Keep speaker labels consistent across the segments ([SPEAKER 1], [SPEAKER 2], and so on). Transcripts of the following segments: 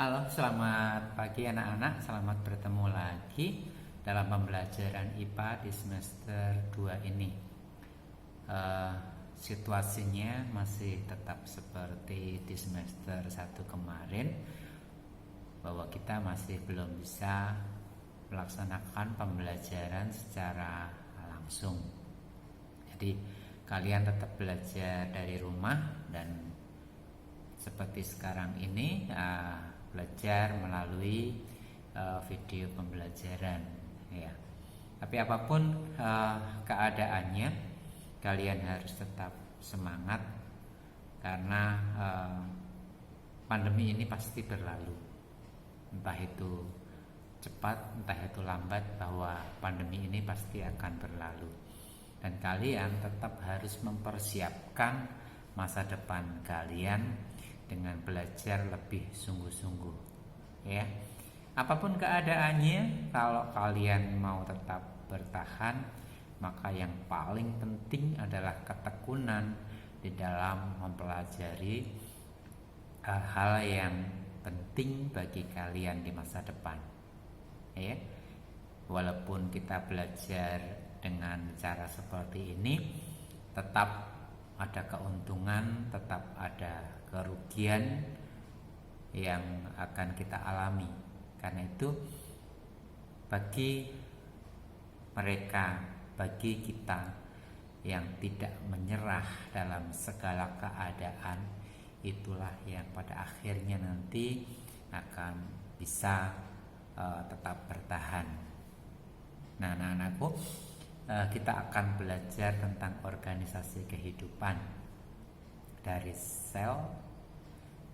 [SPEAKER 1] Halo, selamat pagi anak-anak. Selamat bertemu lagi dalam pembelajaran IPA di semester 2 ini. Eh, Situasinya masih tetap seperti di semester 1 kemarin, bahwa kita masih belum bisa melaksanakan pembelajaran secara langsung. Jadi kalian tetap belajar dari rumah dan seperti sekarang ini belajar melalui video pembelajaran, ya. Tapi apapun keadaannya, kalian harus tetap semangat karena pandemi ini pasti berlalu. Entah itu cepat, entah itu lambat, bahwa pandemi ini pasti akan berlalu. Dan kalian tetap harus mempersiapkan masa depan kalian dengan belajar lebih sungguh-sungguh, ya. Apapun keadaannya, kalau kalian mau tetap bertahan, maka yang paling penting adalah ketekunan di dalam mempelajari hal yang penting bagi kalian di masa depan, ya. Walaupun kita belajar dengan cara seperti ini, tetap ada keuntungan, tetap ada kerugian yang akan kita alami. Karena itu, bagi mereka, bagi kita yang tidak menyerah dalam segala keadaan, itulah yang pada akhirnya nanti akan bisa tetap bertahan. Nah, anak-anakku, kita akan belajar tentang organisasi kehidupan dari sel,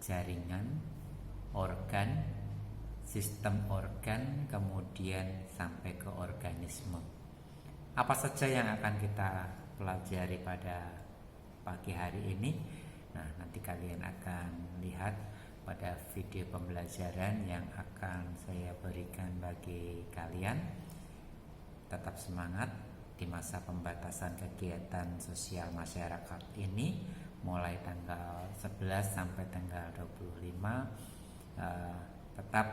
[SPEAKER 1] jaringan, organ, sistem organ, kemudian sampai ke organisme. Apa saja yang akan kita pelajari pada pagi hari ini? Nah, nanti kalian akan lihat pada video pembelajaran yang akan saya berikan bagi kalian. Tetap semangat di masa pembatasan kegiatan sosial masyarakat ini, mulai tanggal 11 sampai tanggal 25. Tetap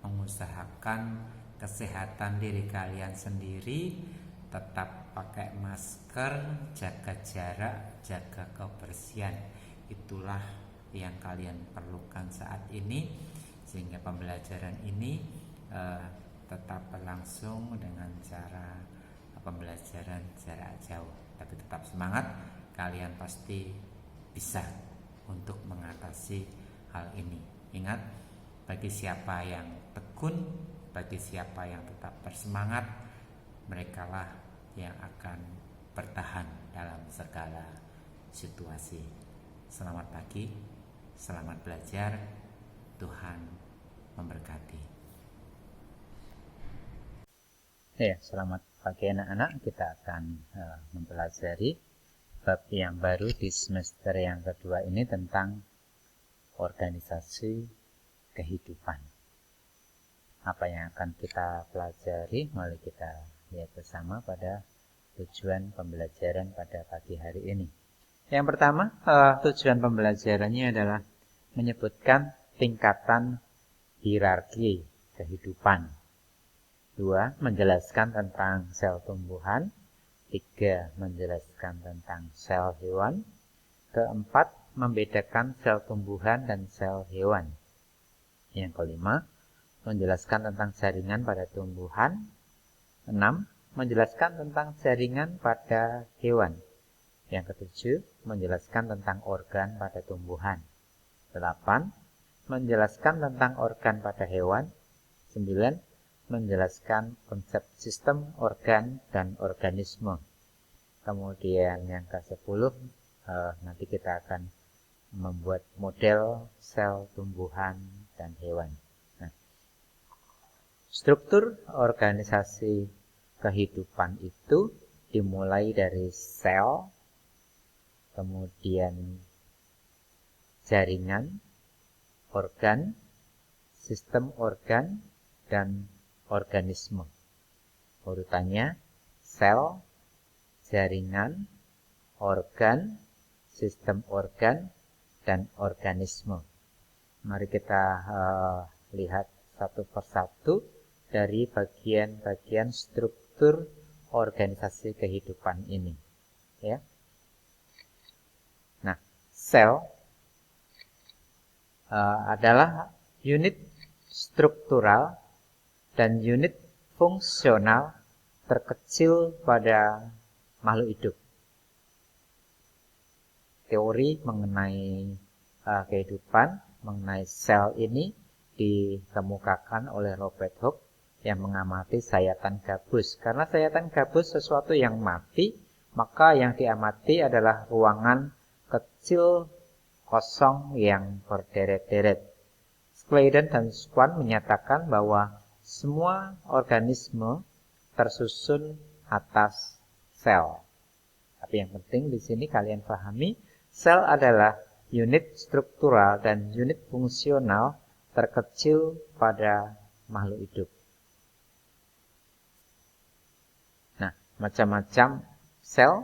[SPEAKER 1] mengusahakan kesehatan diri kalian sendiri, tetap pakai masker, jaga jarak, jaga kebersihan. Itulah yang kalian perlukan saat ini, sehingga pembelajaran ini tetap berlangsung dengan cara pembelajaran jarak jauh. Tapi tetap semangat, kalian pasti bisa untuk mengatasi hal ini. Ingat, bagi siapa yang tekun, bagi siapa yang tetap bersemangat, merekalah yang akan bertahan dalam segala situasi. Selamat pagi, selamat belajar, Tuhan memberkati. Ya, selamat pagi anak-anak. Kita akan mempelajari bab yang baru di semester yang kedua ini tentang organisasi kehidupan. Apa yang akan kita pelajari? Mari kita lihat bersama pada tujuan pembelajaran pada pagi hari ini. Yang pertama, tujuan pembelajarannya adalah menyebutkan tingkatan hierarki kehidupan. 2. Menjelaskan tentang sel tumbuhan. 3. Menjelaskan tentang sel hewan. 4. Membedakan sel tumbuhan dan sel hewan. Yang kelima, menjelaskan tentang jaringan pada tumbuhan. 6. Menjelaskan tentang jaringan pada hewan. Yang ketujuh, menjelaskan tentang organ pada tumbuhan. 8. Menjelaskan tentang organ pada hewan. 9. Menjelaskan konsep sistem organ dan organisme. Kemudian yang ke-10, nanti kita akan membuat model sel tumbuhan dan hewan. Nah, struktur organisasi kehidupan itu dimulai dari sel, kemudian jaringan, organ, sistem organ, dan organisme. Urutannya sel, jaringan, organ, sistem organ, dan organisme. Mari kita lihat satu persatu dari bagian-bagian struktur organisasi kehidupan ini, ya. Nah, sel adalah unit struktural dan unit fungsional terkecil pada makhluk hidup. Teori mengenai kehidupan, mengenai sel ini dikemukakan oleh Robert Hooke yang mengamati sayatan gabus. Karena sayatan gabus sesuatu yang mati, maka yang diamati adalah ruangan kecil kosong yang berderet-deret. Scladen dan Swan menyatakan bahwa semua organisme tersusun atas sel. Tapi yang penting di sini kalian pahami, sel adalah unit struktural dan unit fungsional terkecil pada makhluk hidup. Nah, macam-macam sel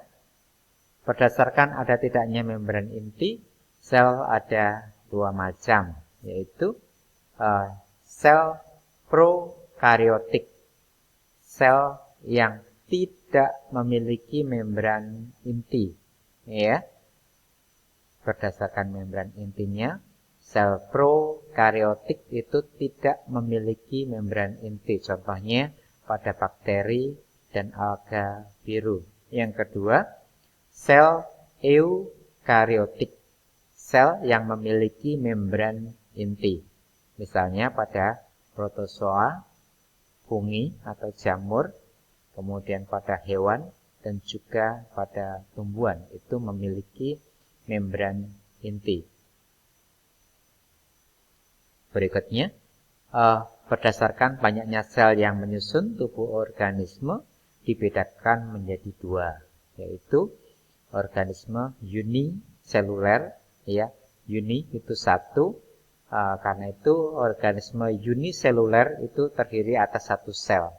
[SPEAKER 1] berdasarkan ada tidaknya membran inti. Sel ada dua macam, yaitu sel prokaryotik, sel yang tidak memiliki membran inti, ya. Berdasarkan membran intinya, sel prokaryotik itu tidak memiliki membran inti. Contohnya pada bakteri dan alga biru. Yang kedua, sel eukaryotik, sel yang memiliki membran inti. Misalnya pada protozoa, fungi atau jamur, kemudian pada hewan dan juga pada tumbuhan itu memiliki membran inti. Berikutnya, berdasarkan banyaknya sel yang menyusun tubuh organisme dibedakan menjadi dua, yaitu organisme uniseluler, ya, uni itu satu, karena itu organisme uniseluler itu terdiri atas satu sel,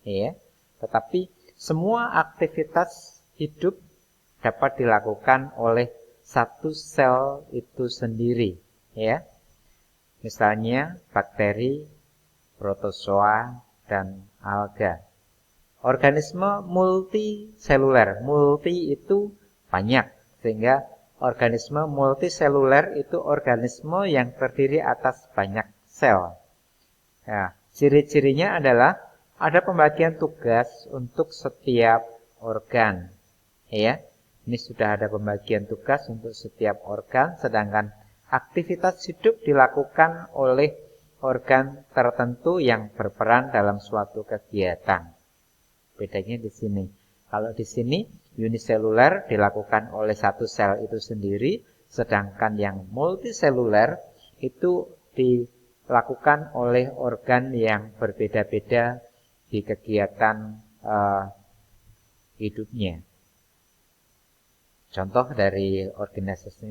[SPEAKER 1] ya. Tetapi semua aktivitas hidup dapat dilakukan oleh satu sel itu sendiri, ya. Misalnya bakteri, protozoa, dan alga. Organisme multiseluler, multi itu banyak, sehingga organisme multiseluler itu organisme yang terdiri atas banyak sel. Nah, ciri-cirinya adalah ada pembagian tugas untuk setiap organ, ya. Ini sudah ada pembagian tugas untuk setiap organ, sedangkan aktivitas hidup dilakukan oleh organ tertentu yang berperan dalam suatu kegiatan. Bedanya di sini. Kalau di sini uniseluler dilakukan oleh satu sel itu sendiri, sedangkan yang multiseluler itu dilakukan oleh organ yang berbeda-beda di kegiatan hidupnya. Contoh dari organisme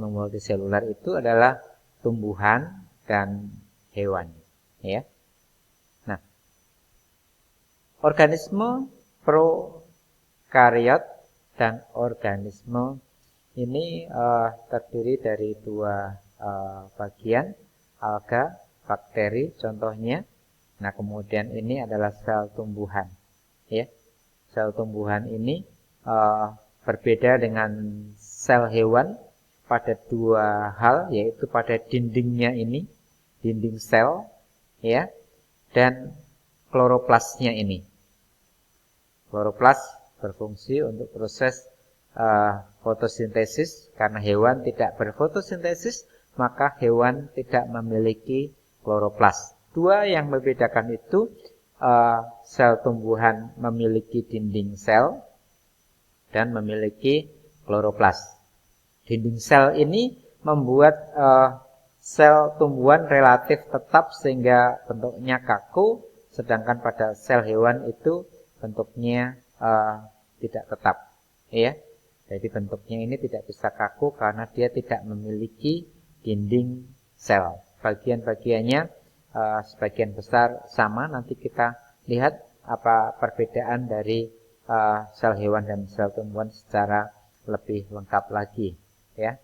[SPEAKER 1] multiseluler itu adalah tumbuhan dan hewan, ya. Nah, organisme prokariot dan organisme ini terdiri dari dua bagian, alga, bakteri contohnya. Nah, kemudian ini adalah sel tumbuhan, ya. Sel tumbuhan ini berbeda dengan sel hewan pada dua hal, yaitu pada dindingnya ini, dinding sel, ya, dan kloroplasnya ini. Kloroplas berfungsi untuk proses fotosintesis. Karena hewan tidak berfotosintesis, maka hewan tidak memiliki kloroplas. Dua yang membedakan itu, sel tumbuhan memiliki dinding sel dan memiliki kloroplas. Dinding sel ini membuat sel tumbuhan relatif tetap sehingga bentuknya kaku, sedangkan pada sel hewan itu bentuknya tidak tetap, ya. Jadi bentuknya ini tidak bisa kaku karena dia tidak memiliki dinding sel. Bagian-bagiannya sebagian besar sama. Nanti kita lihat apa perbedaan dari sel hewan dan sel tumbuhan secara lebih lengkap lagi, ya.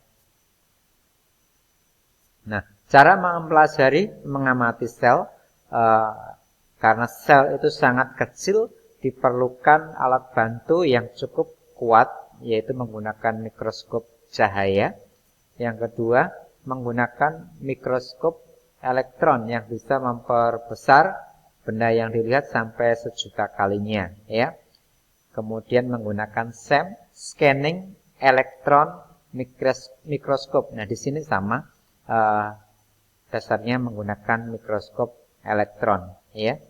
[SPEAKER 1] Nah, cara mempelajari, mengamati sel, karena sel itu sangat kecil, diperlukan alat bantu yang cukup kuat, yaitu menggunakan mikroskop cahaya. Yang kedua, menggunakan mikroskop elektron yang bisa memperbesar benda yang dilihat sampai 1.000.000 kalinya, ya. Kemudian menggunakan SEM, scanning elektron mikroskop. Nah, di sini sama, dasarnya menggunakan mikroskop elektron, ya.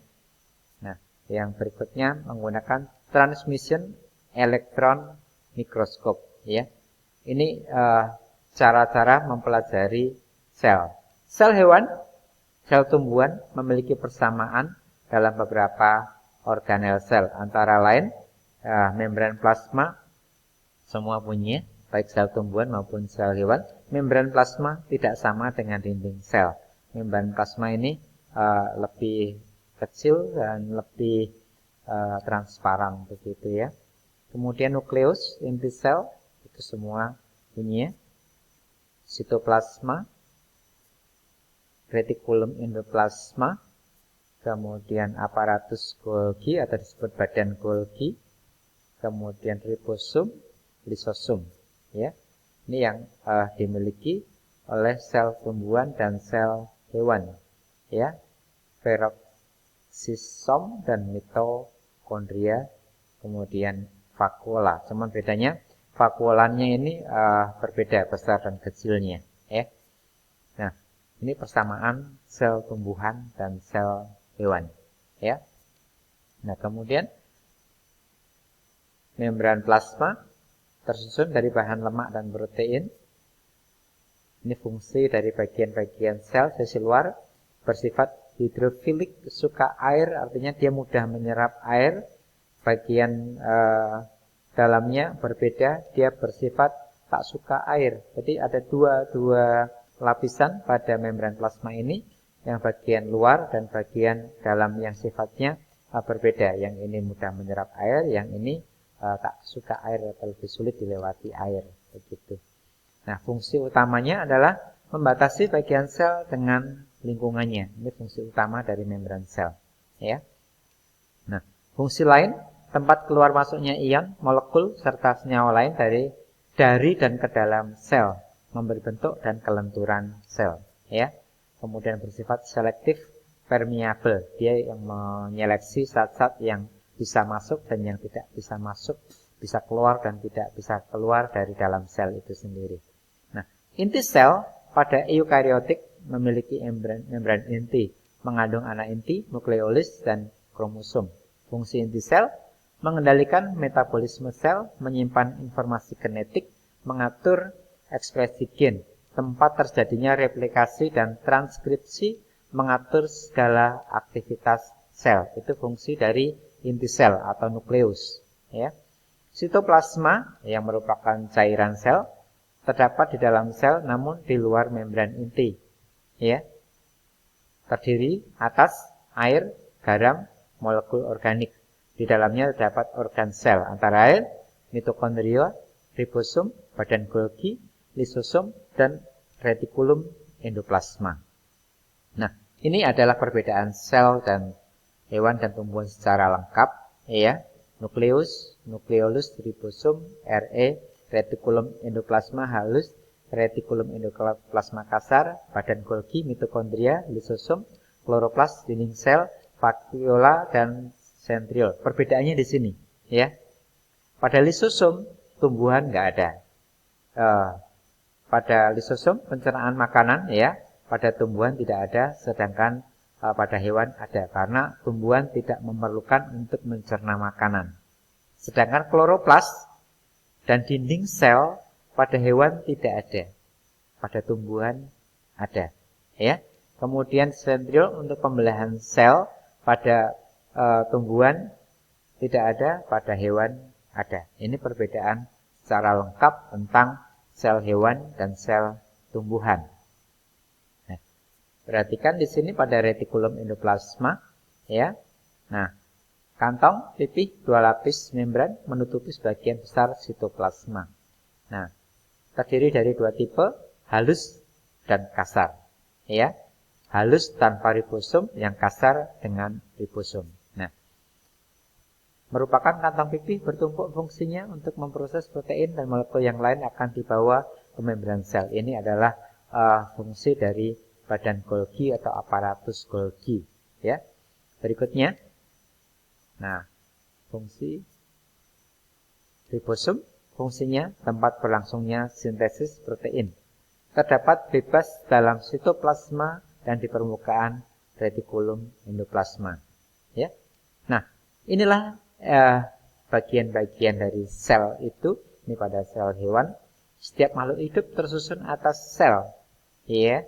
[SPEAKER 1] Nah, yang berikutnya menggunakan transmission elektron mikroskop, ya. Ini cara-cara mempelajari sel. Sel hewan, sel tumbuhan memiliki persamaan dalam beberapa organel sel, antara lain membran plasma semua punya, baik sel tumbuhan maupun sel hewan. Membran plasma tidak sama dengan dinding sel. Membran plasma ini lebih kecil dan lebih transparan begitu, ya. Kemudian nukleus, inti sel itu semua punya. Sitoplasma, retikulum endoplasma, kemudian aparatus Golgi atau disebut badan Golgi, kemudian ribosom, lisosom, ya. Ini yang dimiliki oleh sel tumbuhan dan sel hewan, ya. Peroksisom dan mitokondria, kemudian vakuola. Cuman bedanya vakuolanya ini berbeda besar dan kecilnya, ya. Nah, ini persamaan sel tumbuhan dan sel hewan, ya. Nah, kemudian membran plasma tersusun dari bahan lemak dan protein. Ini fungsi dari bagian-bagian sel sisi luar, bersifat hidrofilik, suka air, artinya dia mudah menyerap air. Bagian dalamnya berbeda, dia bersifat tak suka air. Jadi ada dua lapisan pada membran plasma ini, yang bagian luar dan bagian dalam yang sifatnya berbeda. Yang ini mudah menyerap air, yang ini tak suka air atau lebih sulit dilewati air, begitu. Nah, fungsi utamanya adalah membatasi bagian sel dengan lingkungannya. Ini fungsi utama dari membran sel, ya. Nah, fungsi lain, tempat keluar masuknya ion, molekul serta senyawa lain dari dan ke dalam sel, memberi bentuk dan kelenturan sel, ya. Kemudian bersifat selektif, permeable, dia yang menyeleksi zat-zat yang bisa masuk dan yang tidak bisa masuk, bisa keluar dan tidak bisa keluar dari dalam sel itu sendiri. Nah, inti sel pada eukariotik memiliki membran inti, mengandung anak inti, nukleolis, dan kromosom. Fungsi inti sel mengendalikan metabolisme sel, menyimpan informasi genetik, mengatur ekspresi gen, tempat terjadinya replikasi dan transkripsi, mengatur segala aktivitas sel. Itu fungsi dari inti sel atau nukleus, ya. Sitoplasma yang merupakan cairan sel terdapat di dalam sel namun di luar membran inti, ya. Terdiri atas air, garam, molekul organik. Di dalamnya terdapat organ sel, antara lain mitokondria, ribosom, badan Golgi, lisosom, dan retikulum endoplasma. Nah, ini adalah perbedaan sel dan hewan dan tumbuhan secara lengkap, ya. Nukleus, nukleolus, ribosom, RE, retikulum endoplasma halus, retikulum endoplasma kasar, badan Golgi, mitokondria, lisosom, kloroplas, dinding sel, vakuola, dan sentriol. Perbedaannya di sini, ya. Pada lisosom tumbuhan nggak ada. Pada lisosom pencernaan makanan, ya. Pada tumbuhan tidak ada, sedangkan pada hewan ada, karena tumbuhan tidak memerlukan untuk mencerna makanan. Sedangkan kloroplas dan dinding sel pada hewan tidak ada, pada tumbuhan ada, ya. Kemudian sentriol untuk pembelahan sel pada tumbuhan tidak ada, pada hewan ada. Ini perbedaan secara lengkap tentang sel hewan dan sel tumbuhan. Perhatikan di sini pada retikulum endoplasma, ya. Nah, kantong pipih 2 lapis membran menutupi sebagian besar sitoplasma. Nah, terdiri dari 2 tipe, halus dan kasar. ya. Halus tanpa ribosom, yang kasar dengan ribosom. Nah, merupakan kantong pipih bertumpuk fungsinya untuk memproses protein dan molekul yang lain akan dibawa ke membran sel. Ini adalah fungsi dari badan Golgi atau aparatus Golgi, ya. Berikutnya, nah, fungsi ribosom, fungsinya tempat berlangsungnya sintesis protein. Terdapat bebas dalam sitoplasma dan di permukaan retikulum endoplasma, ya. Nah, inilah bagian-bagian dari sel itu. Ini pada sel hewan. Setiap makhluk hidup tersusun atas sel, ya,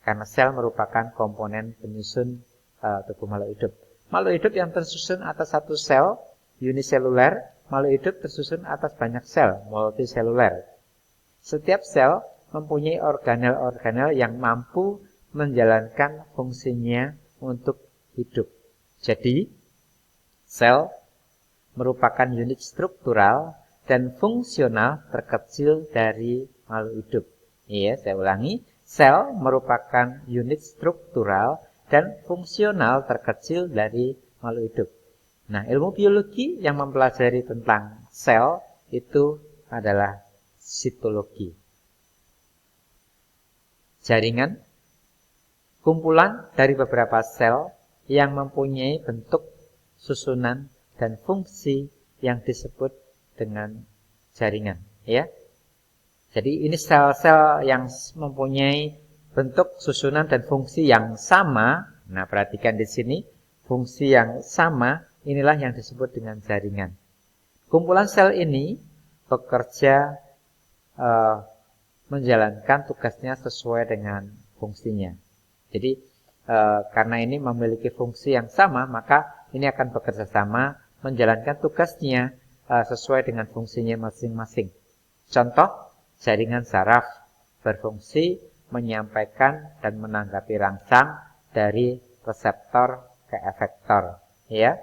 [SPEAKER 1] karena sel merupakan komponen penyusun tubuh makhluk hidup. Makhluk hidup yang tersusun atas satu sel, uniseluler. Makhluk hidup tersusun atas banyak sel, multiseluler. Setiap sel mempunyai organel-organel yang mampu menjalankan fungsinya untuk hidup. Jadi, sel merupakan unit struktural dan fungsional terkecil dari makhluk hidup. Iya, saya ulangi. Sel merupakan unit struktural dan fungsional terkecil dari makhluk hidup. Nah, ilmu biologi yang mempelajari tentang sel itu adalah sitologi. Jaringan, kumpulan dari beberapa sel yang mempunyai bentuk, susunan, dan fungsi yang disebut dengan jaringan, ya. Jadi ini sel-sel yang mempunyai bentuk, susunan, dan fungsi yang sama. Nah, perhatikan di sini, fungsi yang sama inilah yang disebut dengan jaringan. Kumpulan sel ini bekerja menjalankan tugasnya sesuai dengan fungsinya. Jadi karena ini memiliki fungsi yang sama, maka ini akan bekerja sama menjalankan tugasnya sesuai dengan fungsinya masing-masing. Contoh, jaringan saraf berfungsi menyampaikan dan menanggapi rangsang dari reseptor ke efektor, ya.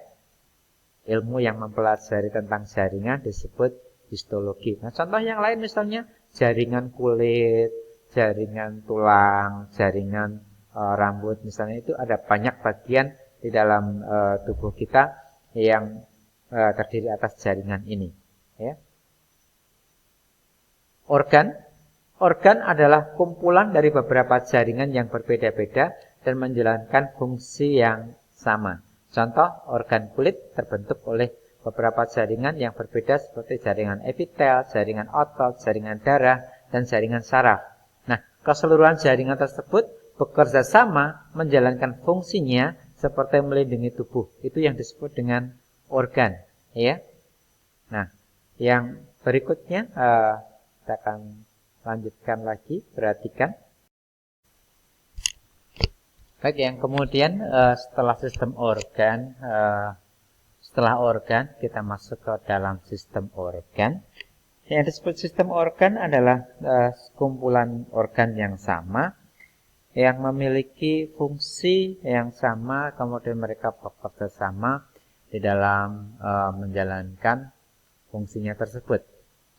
[SPEAKER 1] Ilmu yang mempelajari tentang jaringan disebut histologi. Nah, contoh yang lain misalnya jaringan kulit, jaringan tulang, jaringan rambut misalnya, itu ada banyak bagian di dalam tubuh kita yang terdiri atas jaringan ini, ya. Organ adalah kumpulan dari beberapa jaringan yang berbeda-beda dan menjalankan fungsi yang sama. Contoh, organ kulit terbentuk oleh beberapa jaringan yang berbeda seperti jaringan epitel, jaringan otot, jaringan darah, dan jaringan saraf. Nah, keseluruhan jaringan tersebut bekerja sama menjalankan fungsinya seperti melindungi tubuh. Itu yang disebut dengan organ, ya. Nah, yang berikutnya kita akan lanjutkan lagi, perhatikan. Baik, yang kemudian setelah sistem organ, setelah organ kita masuk ke dalam sistem organ. Yang disebut sistem organ adalah kumpulan organ yang sama, yang memiliki fungsi yang sama, kemudian mereka bekerja sama di dalam menjalankan fungsinya tersebut.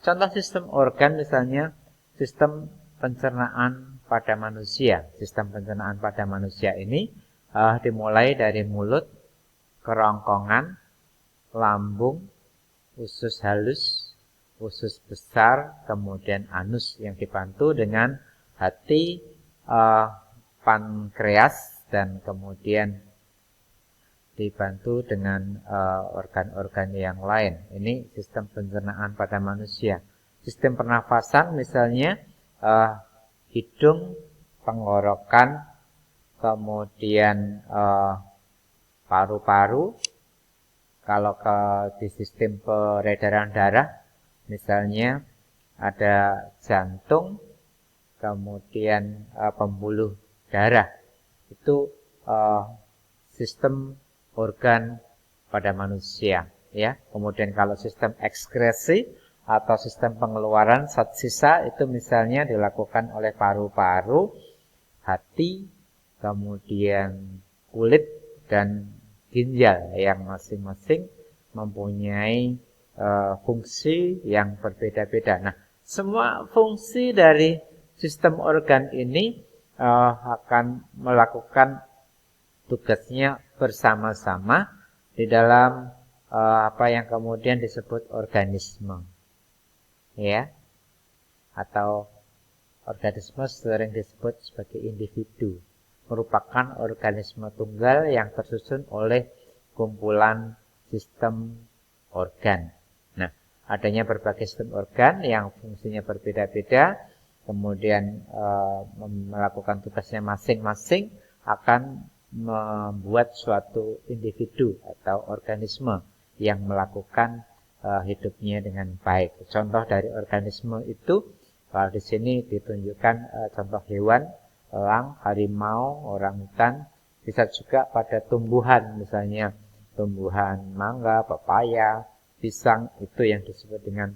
[SPEAKER 1] Contoh sistem organ misalnya sistem pencernaan pada manusia. Sistem pencernaan pada manusia ini dimulai dari mulut, kerongkongan, lambung, usus halus, usus besar, kemudian anus yang dibantu dengan hati, pankreas, dan kemudian dibantu dengan organ-organ yang lain. Ini sistem pencernaan pada manusia. Sistem pernafasan misalnya hidung, tenggorokan, kemudian paru-paru. Kalau di sistem peredaran darah misalnya ada jantung, kemudian pembuluh darah. Itu sistem organ pada manusia, ya. Kemudian kalau sistem ekskresi atau sistem pengeluaran zat sisa itu misalnya dilakukan oleh paru-paru, hati, kemudian kulit dan ginjal yang masing-masing mempunyai fungsi yang berbeda-beda. Nah, semua fungsi dari sistem organ ini akan melakukan tugasnya bersama-sama di dalam apa yang kemudian disebut organisme, ya, atau organisme sering disebut sebagai individu, merupakan organisme tunggal yang tersusun oleh kumpulan sistem organ. Nah, adanya berbagai sistem organ yang fungsinya berbeda-beda, kemudian melakukan tugasnya masing-masing, akan membuat suatu individu atau organisme yang melakukan hidupnya dengan baik. Contoh dari organisme itu, kalau di sini ditunjukkan contoh hewan, elang, harimau, orangutan, bisa juga pada tumbuhan, misalnya tumbuhan mangga, pepaya, pisang, itu yang disebut dengan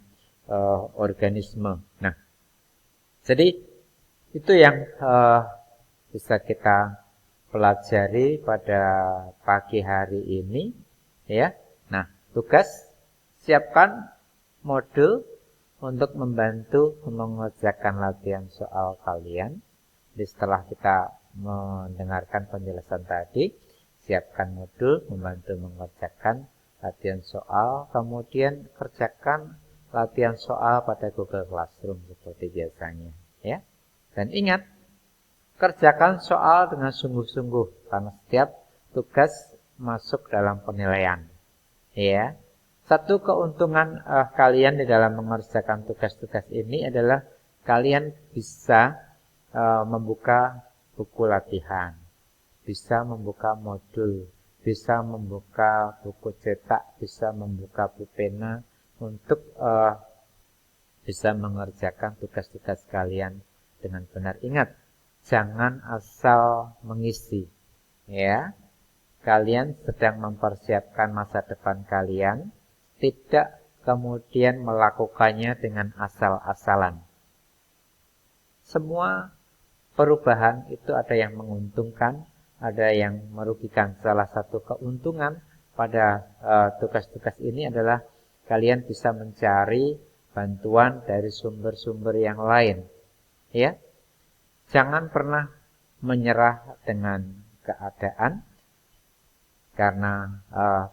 [SPEAKER 1] organisme. Nah, jadi itu yang bisa kita pelajari pada pagi hari ini, ya. Nah, tugas siapkan modul untuk membantu mengerjakan latihan soal kalian. Jadi setelah kita mendengarkan penjelasan tadi, siapkan modul membantu mengerjakan latihan soal, kemudian kerjakan latihan soal pada Google Classroom seperti biasanya, ya. Dan ingat, kerjakan soal dengan sungguh-sungguh karena setiap tugas masuk dalam penilaian, ya. Satu keuntungan kalian di dalam mengerjakan tugas-tugas ini adalah kalian bisa membuka buku latihan, bisa membuka modul, bisa membuka buku cetak, bisa membuka pulpena untuk bisa mengerjakan tugas-tugas kalian dengan benar. Ingat, jangan asal mengisi, ya. Kalian sedang mempersiapkan masa depan kalian, tidak kemudian melakukannya dengan asal-asalan. Semua perubahan itu ada yang menguntungkan, ada yang merugikan. Salah satu keuntungan pada tugas-tugas ini adalah kalian bisa mencari bantuan dari sumber-sumber yang lain, ya. Jangan pernah menyerah dengan keadaan, karena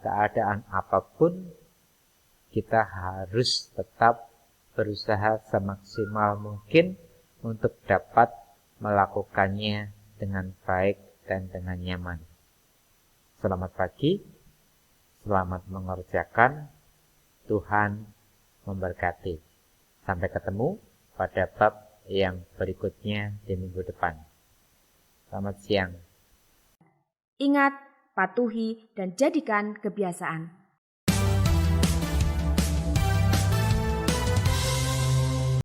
[SPEAKER 1] keadaan apapun kita harus tetap berusaha semaksimal mungkin untuk dapat melakukannya dengan baik dan dengan nyaman. Selamat pagi, selamat mengerjakan, Tuhan memberkati. Sampai ketemu pada bab yang berikutnya di minggu depan. Selamat siang.
[SPEAKER 2] Ingat, patuhi dan jadikan kebiasaan.